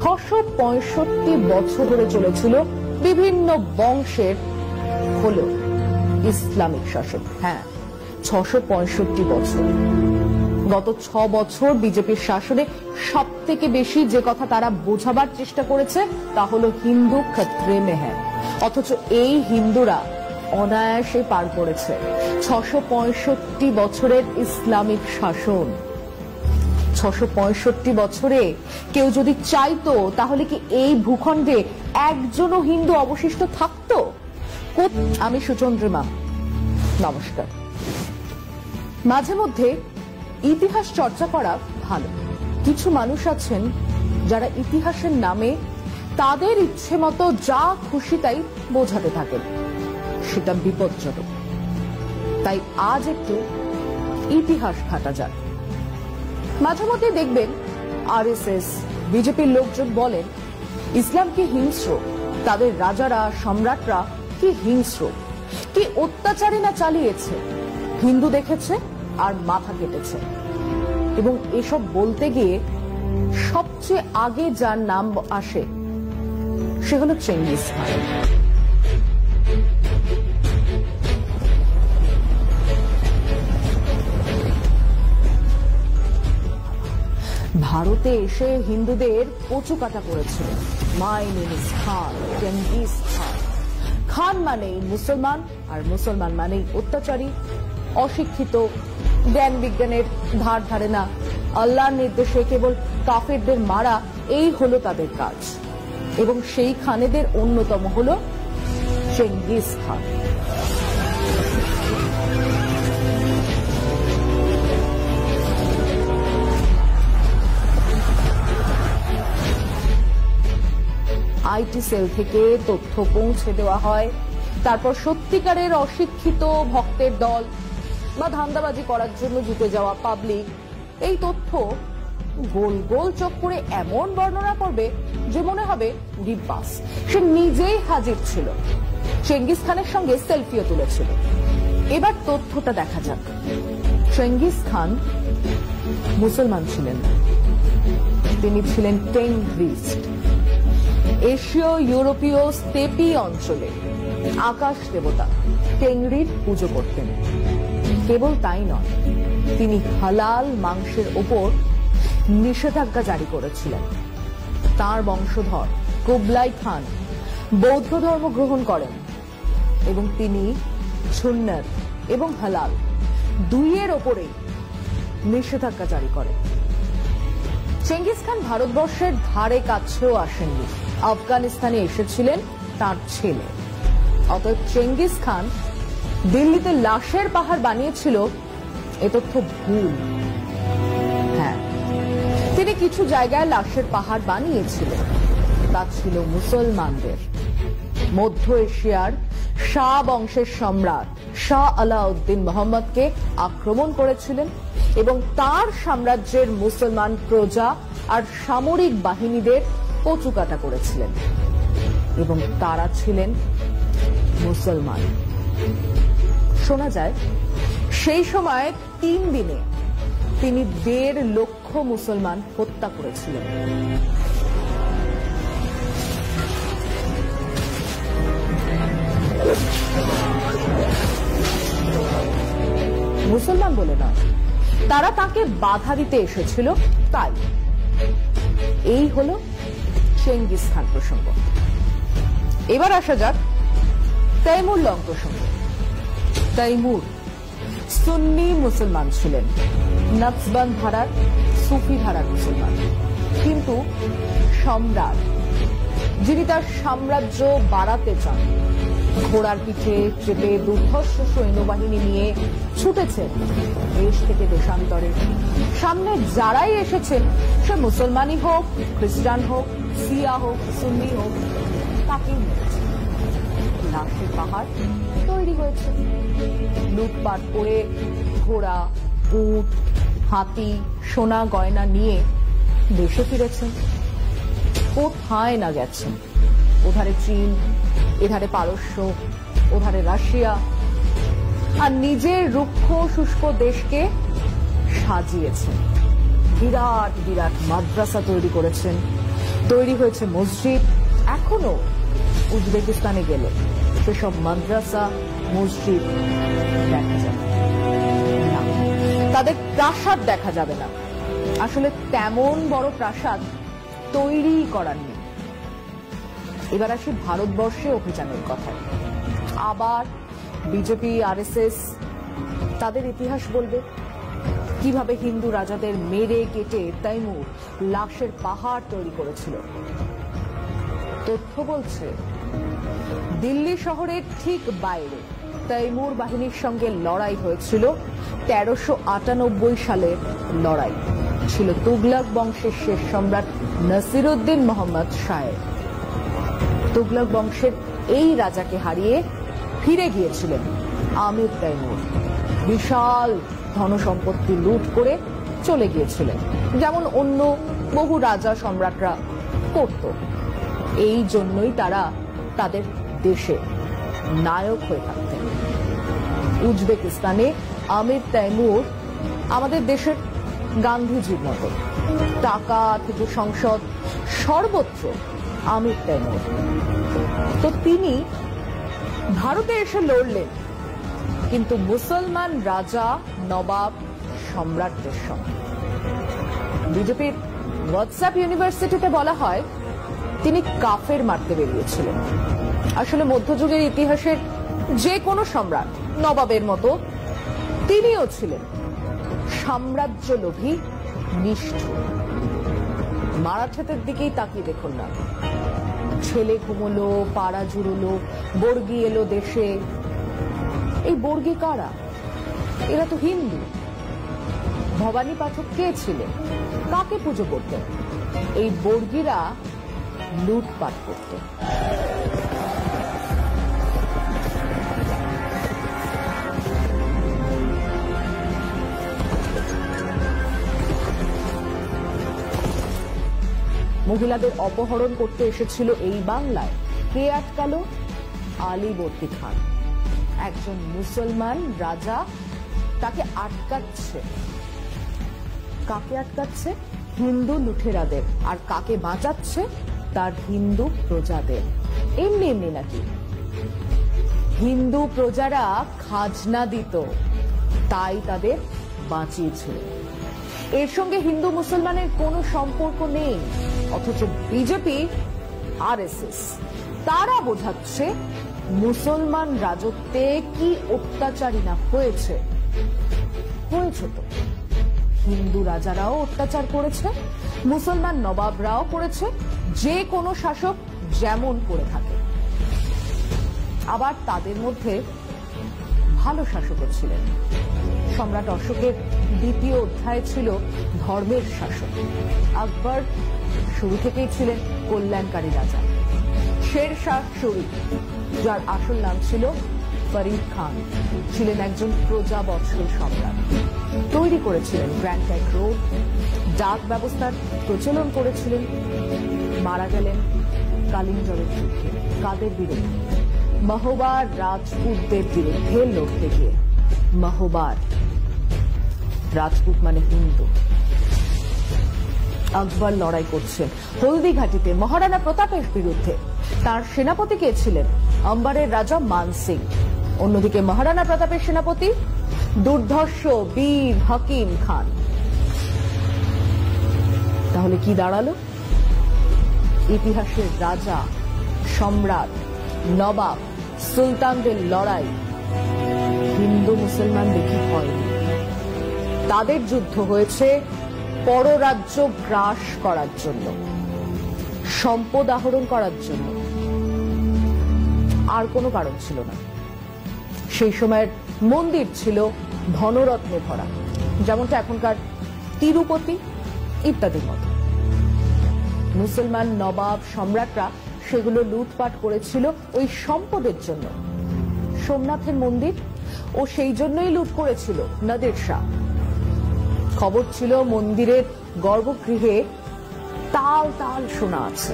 665 বছর ধরে চলেছিল বিভিন্ন বংশের হলো ইসলামিক শাসন। হ্যাঁ, 665 বছর। গত 6 বছর বিজেপির শাসনে সব থেকে বেশি যে কথা তারা বোঝাবার চেষ্টা করেছে তা হলো হিন্দু খতরে মে হ্যায়। অথচ এই হিন্দুরা অনায়াসে পার করেছে 665 বছরের ইসলামিক শাসন। 665 বছরে কেউ যদি চাইতো তাহলে কি এই ভূখণ্ডে একজনও হিন্দু অবশিষ্ট থাকতো? আমি সুচন্দ্রিমা, নমস্কার। মাঝে মধ্যে ইতিহাস চর্চা করা ভালো। কিছু মানুষ আছেন যারা ইতিহাসের নামে তাদের ইচ্ছে মতো যা খুশি তাই বোঝাতে থাকেন, সেটা বিপজ্জনক। তাই আজ একটু ইতিহাস ঘাটা যাক। মাঝে মধ্যে দেখবেন আরএসএস, বিজেপির লোকজন বলেন ইসলাম কি হিংস্র, তাদের রাজারা সম্রাটরা কি হিংস্র, কি অত্যাচারী না চালিয়েছে, হিন্দু দেখেছে আর মাথা কেটেছে। এবং এসব বলতে গিয়ে সবচেয়ে আগে যার নাম আসে সে হলো চেঙ্গিস খান। ভারতে এসে হিন্দুদের কচুকাটা করেছিল। My name is Khan, Genghis Khan. Khan মানেই মুসলমান, আর মুসলমান মানেই অত্যাচারী, অশিক্ষিত, জ্ঞান বিজ্ঞানের ধার ধারে না, আল্লাহর নির্দেশে কেবল কাফেরদের মারা, এই হলো তাদের কাজ। এবং সেই খানেদের অন্যতম হলো চেঙ্গিস খান। আইটি সেল থেকে তথ্য পৌঁছে দেওয়া হয়, তারপর সত্যিকারের অশিক্ষিত ভক্তের দল বা ধান্দাবাজি করার জন্য জুটে যাওয়া পাবলিক এই তথ্য গোল গোল চোখ করে এমন বর্ণনা করবে যে মনে হবে ডিব্বাস সে নিজেই হাজির ছিল, চেঙ্গিস খানের সঙ্গে সেলফিও তুলেছিল। এবার তথ্যটা দেখা যাক। চেঙ্গিস খান মুসলমান ছিলেন না, তিনি ছিলেন টেংরিস্ট। এশীয় ইউরোপীয় স্টেপি অঞ্চলে আকাশ দেবতা টেংরির পুজো করতেন। কেবল তাই নয়, তিনি হালাল মাংসের ওপর নিষেধাজ্ঞা জারি করেছিলেন। তার বংশধর কুবলাই খান বৌদ্ধ ধর্ম গ্রহণ করেন এবং তিনি সুন্নত এবং হালাল দুইয়ের ওপরেই নিষেধাজ্ঞা জারি করেন। চেঙ্গিস খান ভারতবর্ষের ধারে কাছেও আসেননি, আফগানিস্তানে এসেছিলেন তার ছেলে। অতএব চেঙ্গিস খান দিল্লিতে লাশের পাহাড় বানিয়েছিল এ তথ্য ভুল। হ্যাঁ, তিনি কিছু জায়গায় লাশের পাহাড় বানিয়েছিলেন, তা ছিল মুসলমানদের। মধ্য এশিয়ার শাহ বংশের সম্রাট শাহ আলাউদ্দিন মোহাম্মদকে আক্রমণ করেছিলেন এবং তার সাম্রাজ্যের মুসলমান প্রজা আর সামরিক বাহিনীদের কচুকাটা করেছিলেন, এবং তারা ছিলেন মুসলমান। শোনা যায় সেই সময় 3 দিনে তিনি 1.5 লক্ষ মুসলমান হত্যা করেছিলেন। মুসলমান বলে না, তারা তাকে বাধা দিতে এসেছিল তাই। এই হলো চেঙ্গিস খান প্রসঙ্গ। এবার আসা যাক তৈমুর লং প্রসঙ্গে। তৈমুর সুন্নি মুসলমান ছিলেন, নকশবন্দ ধারার সুফি ধারার মুসলমান, কিন্তু সম্রাট যিনি তার সাম্রাজ্য বাড়াতে চান, ঘোড়ার পিঠে চেপে দুর্ধর্ষ সৈন্যবাহিনী নিয়ে ছুটেছেন দেশ থেকে দেশান্তরে। সামনে যারাই এসেছেন, সে মুসলমানই হোক, খ্রিস্টান হোক, শিয়া হোক, সুন্নি হোক, তাকেই মেরেছে। লাশের পাহাড় তৈরি হয়েছে। লুটপাট করে ঘোড়া, উট, হাতি, সোনা গয়না নিয়ে দেশে ফিরেছেন। কোথায় না গেছেন, ওধারে চীন, এধারে পারস্য, ওধারে রাশিয়া, আর নিজের রুক্ষ শুষ্ক দেশকে সাজিয়েছেন। বিরাট বিরাট মাদ্রাসা তৈরি করেছেন, তৈরি হয়েছে মসজিদ। এখনো উজবেকিস্তানে গেলে সেসব মাদ্রাসা মসজিদ দেখা যাবে না, তাদের প্রাসাদ দেখা যাবে না। আসলে তেমন বড় প্রাসাদ তৈরি করার নেই। এবার আসি ভারতবর্ষে অভিযানের কথায়। আবার বিজেপি আরএসএস তাদের ইতিহাস বলবে, কিভাবে হিন্দু রাজাদের মেরে কেটে তৈমুর লাশের পাহাড় তৈরি করেছিল। তথ্য বলছে দিল্লি শহরের ঠিক বাইরে তৈমুর বাহিনীর সঙ্গে লড়াই হয়েছিল 1398 সালের লড়াই। ছিল তুগলক বংশের শেষ সম্রাট নাসিরউদ্দিন মোহাম্মদ শাহের। তুগলক বংশের এই রাজাকে হারিয়ে ফিরে গিয়েছিলেন আমির তৈমুর। বিশাল ধনসম্পত্তি লুট করে চলে গিয়েছিলেন, যেমন অন্য বহু রাজা সম্রাটরা করত। এই জন্যই তারা তাদের দেশে নায়ক হয়ে থাকতেন। উজবেকিস্তানে আমির তৈমুর আমাদের দেশের গান্ধীজির মতো। টাকা থেকে সংসদ সর্বত্র আমির তৈমুর। তো তিনি ভারতে এসে লড়লেন, কিন্তু মুসলমান রাজা নবাব সম্রাটদের সঙ্গে। বিজেপির হোয়াটসঅ্যাপ ইউনিভার্সিটিতে বলা হয় তিনি কাফের মারতে বেরিয়েছিলেন। আসলে মধ্যযুগের ইতিহাসের যে কোনো সম্রাট নবাবের মতো তিনিও ছিলেন সাম্রাজ্যলোভী, নিষ্ঠুর। মারাঠাদের দিকেই তাকিয়ে দেখুন না, ছেলে ঘুমলো, পাড়া জুড়লো, বর্গী এলো দেশে। এই বর্গী কারা? এরা তো হিন্দু। ভবানী পাঠক কে ছিলেন? কাকে পুজো করতেন? এই বর্গীরা লুটপাট করত। মহিলাদের অপহরণ করতে এসেছিল এই বাংলায়। কে আটকালো? আলীবর্দী খান, একজন মুসলমান রাজা। তাকে আটকাচ্ছে। কাকে আটকাচ্ছে? হিন্দু লুঠেরাদের। আর কাকে বাঁচাচ্ছে? তার হিন্দু প্রজাদের। এমনি এমনি নাকি? হিন্দু প্রজারা খাজনা দিত, তাই তাদের বাঁচিয়েছিল। এর সঙ্গে হিন্দু মুসলমানের কোনো সম্পর্ক নেই। অথচ বিজেপি আরএসএস তারা বোঝাচ্ছে মুসলমান রাজত্বে কি অত্যাচারী না হয়েছে। হয়েছে তো। হিন্দু রাজারাও অত্যাচার করেছে, মুসলমান নবাবরাও করেছে, যে কোনো শাসক যেমন করে থাকে। আবার তাদের মধ্যে ভালো শাসকও ছিলেন। সম্রাট অশোকের দ্বিতীয় অধ্যায় ছিল ধর্মের শাসক। আকবর শুরু থেকেই ছিলেন কল্যাণকারী রাজা। শেরশাহ শরীফ, যার আসল নাম ছিল ফরিদ খান, ছিলেন একজন প্রজাবৎসল সম্রাট। তৈরি করেছিলেন গ্র্যান্ড ট্র্যাঙ্ক রোড, ডাক ব্যবস্থার প্রচলন করেছিলেন। মারা গেলেন কালিঞ্জরের যুদ্ধে। কাদের বিরুদ্ধে? মহোবার রাজপুতদের বিরুদ্ধে লড়তে গিয়ে। মহোবার, রাজপুত মানে হিন্দু। আকবর লড়াই করছেন হলদিঘাটিতে মহারানা প্রতাপের বিরুদ্ধে। তার সেনাপতি কে ছিলেন? অম্বারের রাজা মান সিং। অন্যদিকে মহারানা প্রতাপের সেনাপতি দুর্ধর্ষ বীর হাকিম খান। তাহলে কি দাঁড়ালো? ইতিহাসের রাজা, সম্রাট, নবাব, সুলতানদের লড়াই হিন্দু মুসলমান দেখে হয়নি। তাদের যুদ্ধ হয়েছে পররাজ্য গ্রাস করার জন্য, সম্পদ আহরণ করার জন্য। আর কোনো কারণ ছিল না। সেই সময়ের মন্দির ছিল ধনরত্নে ভরা, যেমনটা এখনকার তিরুপতি ইত্যাদির মতো। মুসলমান নবাব সম্রাটরা সেগুলো লুটপাট করেছিল ওই সম্পদের জন্য। সোমনাথের মন্দির ও সেই জন্যই লুট করেছিল নাদের শাহ। খবর ছিল মন্দিরের গর্ভগৃহে তাল তাল সোনা আছে।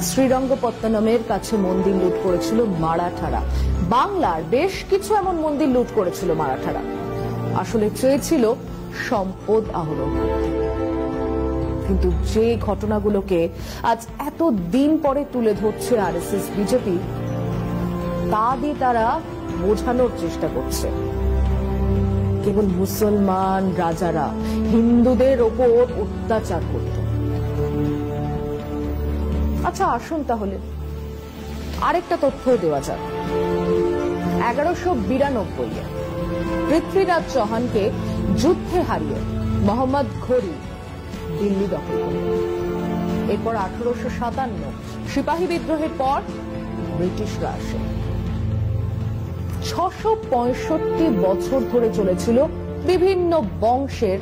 শ্রীরঙ্গপত্তনমের কাছে মন্দির লুট করেছিল মারাঠারা। বাংলার বেশ কিছু এমন মন্দির লুট করেছিল মারাঠারা। আসলে চেয়েছিল সম্পদ আহরণ করতে। কিন্তু যে ঘটনাগুলোকে আজ এত দিন পরে তুলে ধরছে আরএসএস বিজেপি, তা দিয়ে তারা বোঝানোর চেষ্টা করছে কেবল মুসলমান রাজারা হিন্দুদের ওপর অত্যাচার করত। আচ্ছা, আসুন তাহলে আরেকটা তথ্য দেওয়া যাক। 1192 পৃথ্বীরাজ চৌহানকে যুদ্ধে হারিয়ে মোহাম্মদ ঘোরি দিল্লি দখল করেন। এরপর 1857 সিপাহী বিদ্রোহের পর ব্রিটিশরা আসে। 665 বছর ধরে চলেছিল বিভিন্ন বংশের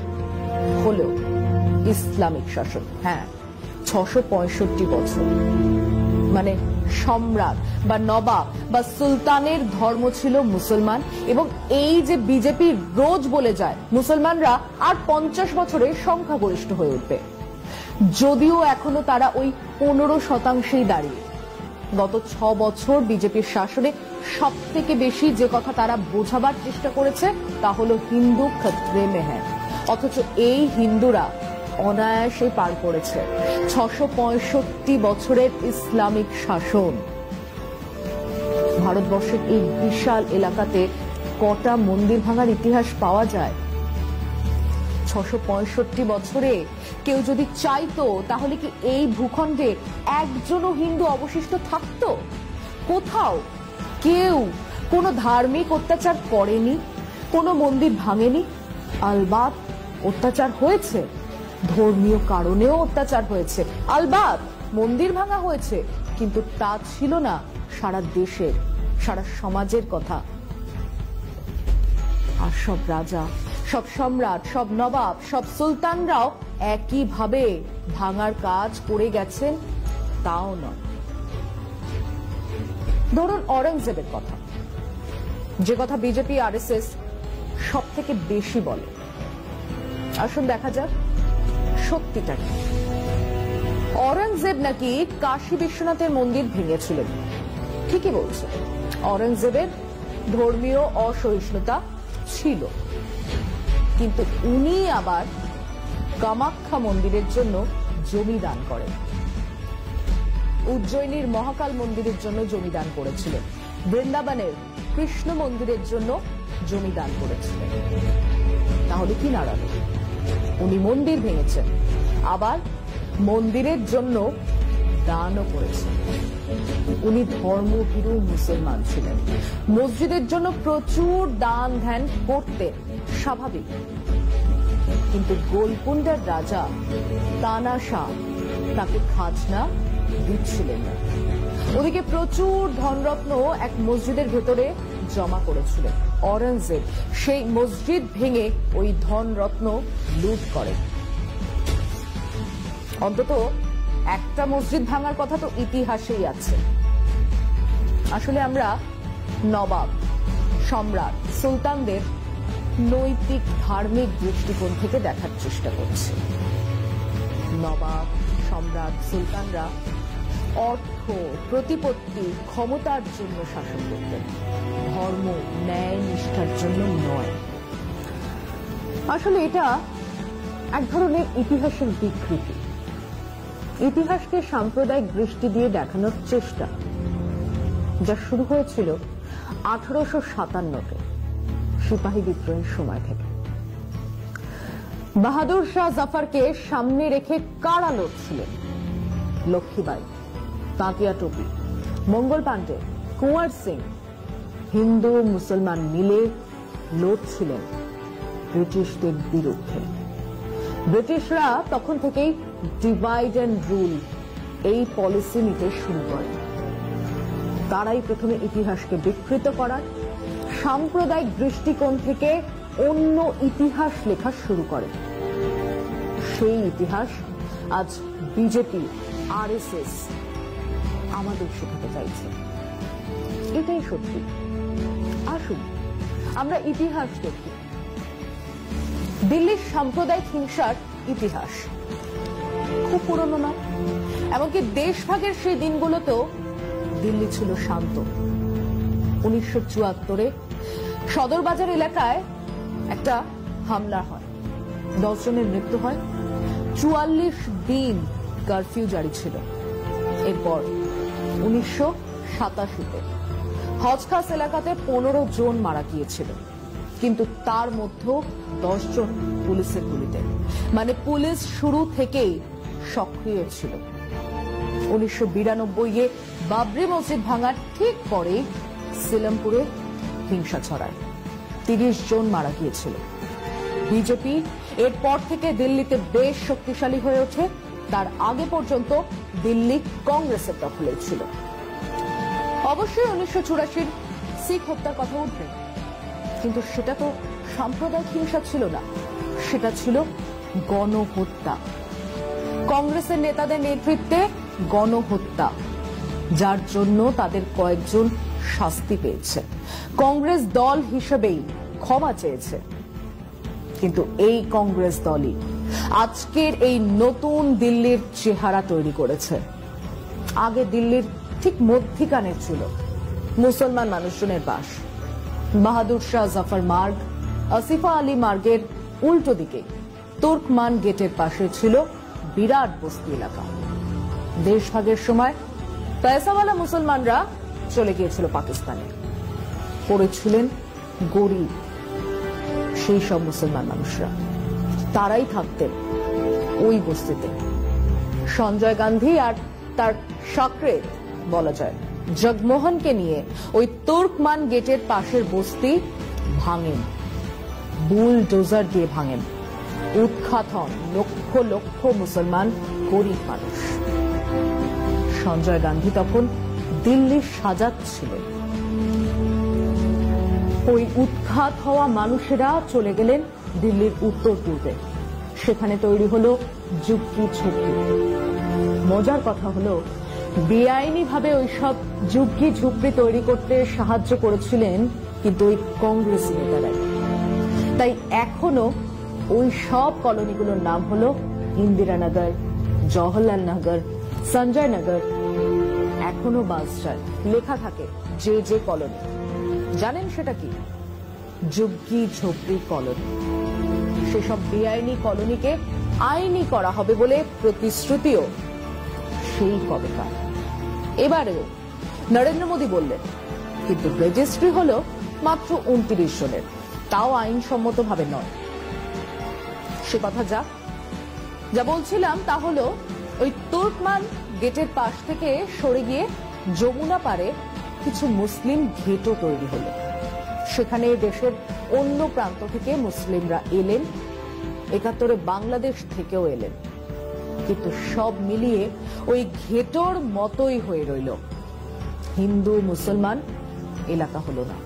হলেও ইসলামিক শাসন। হ্যাঁ, 665 বছর। মানে সম্রাট বা নবাব বা সুলতানের ধর্ম ছিল মুসলমান, এবং এই যে বিজেপি রোজ বলে যায় মুসলমানরা আর 50 বছরে সংখ্যাগরিষ্ঠ হয়ে উঠবে, যদিও এখনো তারা ওই 15%ই দাঁড়িয়ে। গত 6 বছর বিজেপির শাসনে সব থেকে বেশি যে কথা তারা বোঝাবার চেষ্টা করেছে তা হলো হিন্দু খতরে মে হ্যায়, অথচ এই হিন্দুরা অনায়াসে পার করেছে 665 বছরের ইসলামিক শাসন। ভারতবর্ষের এই বিশাল এলাকাতে কটা মন্দির ভাঙার ইতিহাস পাওয়া যায়? 665 বছরে কেউ যদি চাইতো তাহলে কি এই ভূখণ্ডে একজনও হিন্দু অবশিষ্ট থাকতো? কোথাও কেউ কোনো ধার্মিক অত্যাচার করেনি, কোনো মন্দির ভাঙেনি। আলবাত অত্যাচার হয়েছে, ধর্মীয় কারণেও অত্যাচার হয়েছে, আলবাত মন্দির ভাঙা হয়েছে, কিন্তু তা ছিল না সারা দেশের, সারা সমাজের কথা। আর সব রাজা, সব সম্রাট, সব নবাব, সব সুলতানরাও একইভাবে ভাঙার কাজ করে গেছেন তাও নয়। ধরুন অরঙ্গজেবের কথা, যে কথা বিজেপি আরএসএস সব থেকে বেশি বলে। আসুন দেখা যাক সত্যিটা কি। অরঙ্গজেব নাকি কাশী বিশ্বনাথের মন্দির ভেঙেছিলেন, ঠিকই বলছে। অরঙ্গজেবের ধর্মীয় অসহিষ্ণুতা ছিল, কিন্তু উনি আবার কামাখ্যা মন্দিরের জন্য জমি দান করেন, উজ্জয়িনীর মহাকাল মন্দিরের জন্য জমি দান করেছিলেন, বৃন্দাবনের কৃষ্ণ মন্দিরের জন্য জমি দান করেছিলেন। তাহলে কি নারায়ণ, উনি মন্দির ভেঙেছেন, আবার মন্দিরের জন্য দানও করেছেন। উনি ধর্মভীরু মুসলমান ছিলেন, মসজিদের জন্য প্রচুর দান ধ্যান করতেন, স্বাভাবিক। কিন্তু গোলকুন্ডার রাজা তানাশাহ তাকে খাজনা দিচ্ছিলেন না। ওদিকে প্রচুর ধনরত্ন এক মসজিদের ভেতরে জমা করেছিলেন। অরঙ্গজেব সেই মসজিদ ভেঙে ওই ধনরত্ন লুট করেন। অন্তত একটা মসজিদ ভাঙার কথা তো ইতিহাসেই আছে। আসলে আমরা নবাব, সম্রাট, সুলতানদের নৈতিক ধার্মিক দৃষ্টিকোণ থেকে দেখার চেষ্টা করছি। নবাব, সম্রাট, সুলতানরা অর্থ, প্রতিপত্তি, ক্ষমতার জন্য শাসন করতেন, ধর্ম, ন্যায়, নিষ্ঠার জন্য নয়। আসলে এটা এক ধরনের ইতিহাসের বিকৃতি, ইতিহাসকে সাম্প্রদায়িক দৃষ্টি দিয়ে দেখানোর চেষ্টা, যা শুরু হয়েছিল 1857-তে সিপাহী বিদ্রোহের সময় থেকে। বাহাদুর শাহ জাফরকে সামনে রেখে কারা লড়ছিলেন? লক্ষ্মীবাই, তাঁতিয়া টোপি, মঙ্গল পাণ্ডে, কুঁওয়ার সিং, হিন্দু মুসলমান মিলে লড়ছিলেন ব্রিটিশদের বিরুদ্ধে। ব্রিটিশরা তখন থেকেই ডিভাইড অ্যান্ড রুল এই পলিসি নিতে শুরু করে। তারাই প্রথমে ইতিহাসকে বিকৃত করার, সাম্প্রদায়িক দৃষ্টিকোণ থেকে অন্য ইতিহাস লেখা শুরু করে। সেই ইতিহাস আজ বিজেপি, আরএসএস আমাদের শেখাতে চাইছে। এটাই সত্যি। আসুন আমরা ইতিহাস দেখি। দিল্লির সাম্প্রদায়িক হিংসার ইতিহাস খুব পুরনো না, এমনকি দেশভাগের সেই দিনগুলোতেও দিল্লি ছিল শান্ত। 1974-এ সদরবাজার এলাকায় একটা হামলা হয়, 10 জনের মৃত্যু হয়, 44 দিন কারফিউ জারি ছিল। এরপর 1987-তে হজখাস এলাকাতে 15 জন মারা গিয়েছিল, কিন্তু তার মধ্যে 10 জন পুলিশের গুলিতে। মানে পুলিশ শুরু থেকেই সক্রিয় ছিল। 1992-এ বাবরি মসজিদ ভাঙার ঠিক পরে সিলামপুরে হিংসা ছড়ায়, 30 জন মারা গিয়েছিল। বিজেপি এরপর থেকে দিল্লিতে বেশ শক্তিশালী হয়ে ওঠে। তার আগে পর্যন্ত দিল্লি কংগ্রেসের দখলে ছিল। অবশ্যই 1984-র শিখ হত্যার কথা উঠবে, কিন্তু সেটা তো সাম্প্রদায়িক হিংসা ছিল না, সেটা ছিল গণহত্যা। কংগ্রেসের নেতাদের নেতৃত্বে গণহত্যা, যার জন্য তাদের কয়েকজন শাস্তি পেয়েছে, কংগ্রেস দল হিসেবেই ক্ষমা চেয়েছে। কিন্তু এই কংগ্রেস দলই আজকের এই নতুন দিল্লির চেহারা তৈরি করেছে। আগে দিল্লির ঠিক মধ্যিখানে ছিল মুসলমান মানুষজনের বাস। বাহাদুর শাহ জাফর মার্গ, আসিফা আলী মার্গের উল্টো দিকে তুর্কমান গেটের পাশে ছিল বিরাট বস্তি এলাকা। দেশভাগের সময় পয়সাওয়ালা মুসলমানরা চলে গিয়েছিল পাকিস্তানে, পড়েছিলেন গরিব সেই সব মুসলমান মানুষরা, তারাই থাকতেন ওই বস্তিতে। সঞ্জয় গান্ধী আর তার সাকরেত বলা যায় জগমোহনকে নিয়ে ওই তুর্কমান গেটের পাশের বস্তি ভাঙেন, বুলডোজার দিয়ে ভাঙেন। উৎখাত হন লক্ষ লক্ষ মুসলমান গরিব মানুষ। সঞ্জয় গান্ধী তখন দিল্লি সাজাচ্ছিলেন। ওই উৎখাত হওয়া মানুষেরা চলে গেলেন দিল্লির উত্তর পূর্বে। সেখানে তৈরি হলো ঝুগ্গি ঝুপড়ি। মজার কথা হলো, বেআইনি ভাবে ওইসব ঝুগ্গি ঝুপড়ি তৈরি করতে সাহায্য করেছিলেন কিন্তু ওই কংগ্রেস নেতারাই। তাই এখনো ওই সব কলোনিগুলোর নাম হলো ইন্দিরানগর, জওহরলাল নগর, সঞ্জয় নগর। এখনো বাসটায় লেখা থাকে যে যে কলোনি। জানেন সেটা কি? ঝুগ্গি ঝুপড়ি কলোনি। সেসব বেআইনি কলোনিকে আইনি করা হবে বলে প্রতিশ্রুতিও সেই কবেকার। এবারেও নরেন্দ্র মোদী বললেন, কিন্তু রেজিস্ট্রি হলো মাত্র 29 জনের, তাও আইনসম্মত ভাবে নয়। সে কথা যা বলছিলাম তা হলো, ওই তুর্কমান গেটের পাশ থেকে সরে গিয়ে যমুনা পারে কিছু মুসলিম ঘেটো তৈরি হলো। সেখানে দেশের অন্য প্রান্ত থেকে মুসলিমরা এলেন, 71-এ বাংলাদেশ থেকেও এলেন, কিন্তু সব মিলিয়ে ওই ঘেটোর মতোই হয়ে রইল। হিন্দু মুসলমান এলাকা হলো না,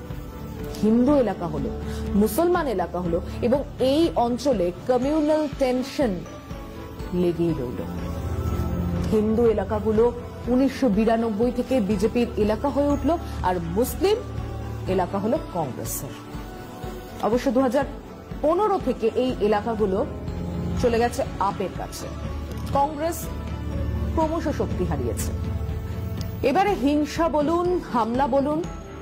হিন্দু এলাকা হলো, মুসলমান এলাকা হলো, এবং এই অঞ্চলে কমিউনাল টেনশন লেগেই রইল। হিন্দু এলাকাগুলো 1992 থেকে বিজেপির এলাকা হয়ে উঠল, আর মুসলিম এলাকা হলো কংগ্রেসের। অবশ্য 2015 থেকে এই এলাকাগুলো চলে গেছে আপের কাছে। কংগ্রেস ক্রমশ শক্তি হারিয়েছে। এবারে হিংসা বলুন, হামলা বলুন,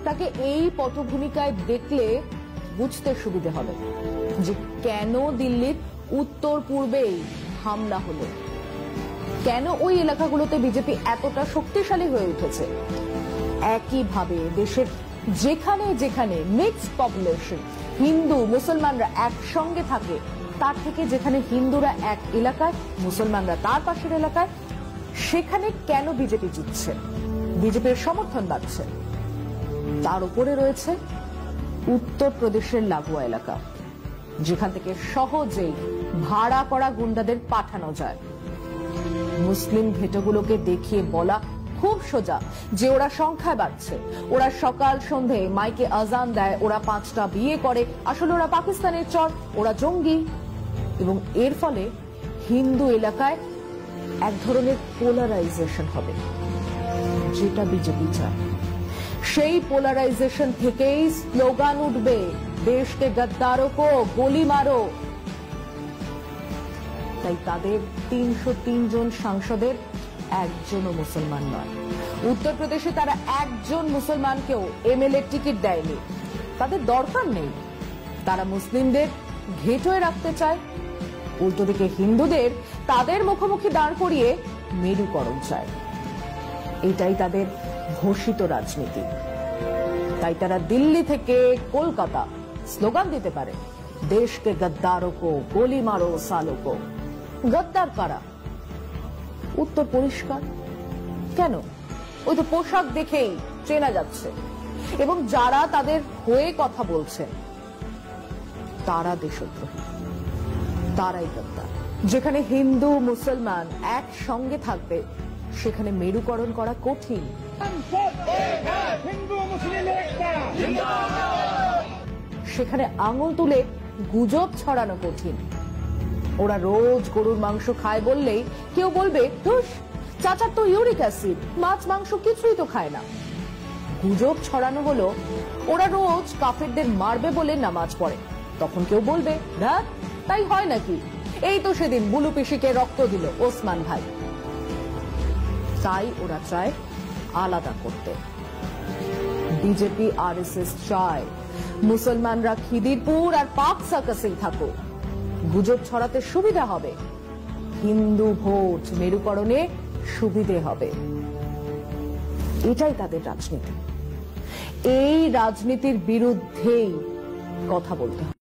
তাকে এই পটভূমিকায় দেখলে বুঝতে সুবিধে হবে যে কেন দিল্লির উত্তর পূর্বেই হামলা হলো, কেন ওই এলাকাগুলোতে বিজেপি এতটা শক্তিশালী হয়ে উঠেছে। একইভাবে দেশের যেখানে যেখানে মিক্সড পপুলেশন, হিন্দু মুসলমানরা একসঙ্গে থাকে, তার থেকে যেখানে হিন্দুরা এক এলাকায়, মুসলমানরা তার পাশের এলাকায়, সেখানে কেন বিজেপি জিতছে, বিজেপির সমর্থন বাড়ছে। তার উপরে রয়েছে উত্তরপ্রদেশের লাগোয়া এলাকা, যেখান থেকে সহজেই ভাড়া করা গুন্ডাদের পাঠানো যায়। মুসলিম ঘেটোগুলোকে দেখিয়ে বলা খুব সোজা যে ওরা সংখ্যায় বাড়ছে, ওরা সকাল সন্ধে মাইকে আজান দেয়, ওরা 5টা বিয়ে করে, আসলে ওরা পাকিস্তানের চর, ওরা জঙ্গি। এবং এর ফলে হিন্দু এলাকায় এক ধরনের পোলারাইজেশন হবে, যেটা বিজেপি চায়। সেই পোলারাইজেশন থেকেই স্লোগান উঠবে, দেশকে গদ্দারো কো গোলি মারো। তাই তাদের 303 জন সাংসদের একজনও মুসলমান নয়। উত্তরপ্রদেশে তারা একজন মুসলমানকেও এমএলএ টিকিট দেয়নি, তাদের দরকার নেই। তারা মুসলিমদের ঘেটোয় রাখতে চায়, উল্টো দিকে হিন্দুদের তাদের মুখোমুখি দাঁড় করিয়ে মেরুকরণ চায়। এটাই তাদের ঘোষিত রাজনীতি। তাই তারা দিল্লি থেকে কলকাতা স্লোগান দিতে পারে, দেশকে গদ্দারো কো গোলি মারো সালো কো। গদ্দার কারা? উত্তর পরিষ্কার। কেন? ওই তো পোশাক দেখেই চেনা যাচ্ছে। এবং যারা তাদের হয়ে কথা বলছে তারা দেশদ্রোহী, তারাই গদ্দার। যেখানে হিন্দু মুসলমান একসঙ্গে থাকবে সেখানে মেরুকরণ করা কঠিন। সেখানে আঙুল তুলে গুজব ছড়ানো কঠিন। ওরা রোজ গরুর মাংস খায় বললেই কেউ বলবে, ধুস, চাচার তো ইউরিক অ্যাসিড, মাছ মাংস কিছুই তো খায় না। গুজব ছড়ানো হলো ওরা রোজ কাফেরদের মারবে বলে নামাজ পড়ে, তখন কেউ বলবে, না তাই হয় নাকি, এই তো সেদিন বুলু পিসিকে রক্ত দিল ওসমান ভাই। তাই ওরা চায় আলাদা করতে। বিজেপি আরএসএস চায় মুসলমানরা খিদিরপুর আর পাক সার্কাসেই থাকুক, গুজব ছড়াতে সুবিধা হবে, হিন্দু ভোট মেরুকরণে সুবিধে হবে। এটাই তাদের রাজনীতি। এই রাজনীতির বিরুদ্ধেই কথা বলতে হবে।